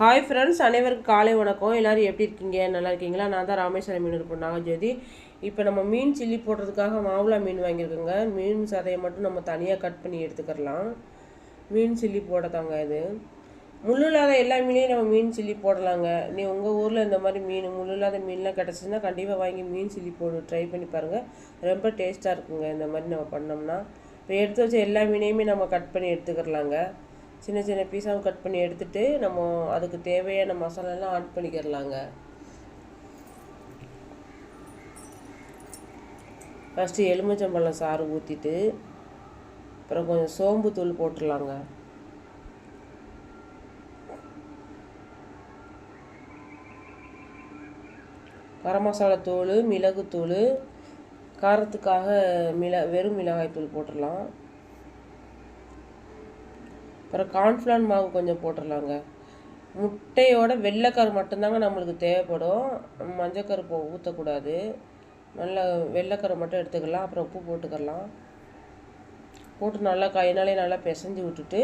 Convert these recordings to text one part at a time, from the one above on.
Hi friends, அனைவருக்கும் காலை வணக்கம். எல்லோரும் எப்படி இருக்கீங்க? நல்லா இருக்கீங்களா? நான் தான் ராமேஸ்வரம் மீன் இருப்போம் நாகஜோதி. இப்போ நம்ம மீன் சில்லி போடுறதுக்காக மாவுளா மீன் வாங்கியிருக்கோங்க. மீன் சதையை மட்டும் நம்ம தனியாக கட் பண்ணி எடுத்துக்கலாம். மீன் சில்லி போடத்தாங்க இது. முள் இல்லாத எல்லா மீனையும் நம்ம மீன் சில்லி போடலாங்க. நீ உங்கள் ஊரில் இந்த மாதிரி முள் இல்லாத மீன்லாம் கிடச்சிச்சின்னா கண்டிப்பாக வாங்கி மீன் சில்லி போட்டு ட்ரை பண்ணி பாருங்கள். ரொம்ப டேஸ்ட்டாக இருக்குங்க இந்த மாதிரி நம்ம பண்ணோம்னா. இப்போ எடுத்து வச்ச எல்லா மீனையுமே நம்ம கட் பண்ணி எடுத்துக்கிறலாங்க. சின்ன சின்ன பீஸாகவும் கட் பண்ணி எடுத்துகிட்டு நம்ம அதுக்கு தேவையான மசாலாலாம் ஆட் பண்ணிக்கிறலாங்க. ஃபஸ்ட்டு எலுமிச்சம்பழம் சாறு ஊற்றிட்டு அப்புறம் கொஞ்சம் சோம்பு தூள் போட்டுடலாங்க. கரம் மசாலா தூள், மிளகுத்தூள், காரத்துக்காக வெறும் மிளகாய் தூள் போட்டுடலாம். அப்புறம் கார்ன்ஃப்ளவர் மாவு கொஞ்சம் போட்டுடலாங்க. முட்டையோட வெள்ளைக்கரு மட்டும்தாங்க நம்மளுக்கு தேவைப்படும். மஞ்சக்கரு ஊற்றக்கூடாது. நல்லா வெள்ளைக்கரு மட்டும் எடுத்துக்கலாம். அப்புறம் உப்பு போட்டுக்கலாம். போட்டு நல்லா கையினாலே நல்லா பிசைஞ்சு விட்டுட்டு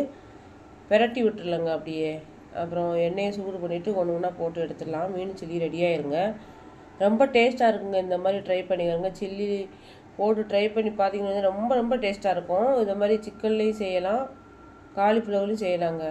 பெரட்டி விட்டுருலங்க அப்படியே. அப்புறம் எண்ணெயை சூடு பண்ணிவிட்டு ஒன்று ஒன்றா போட்டு எடுத்துடலாம். மீன் சில்லி ரெடியாகிருங்க. ரொம்ப டேஸ்ட்டாக இருக்குங்க. இந்த மாதிரி ட்ரை பண்ணிக்கிறங்க. சில்லி போட்டு ட்ரை பண்ணி பார்த்தீங்கன்னா ரொம்ப ரொம்ப டேஸ்ட்டாக இருக்கும். இந்த மாதிரி சிக்கன்லேயும் செய்யலாம், காலிஃப்ளவர்லையும் செய்யலாங்க.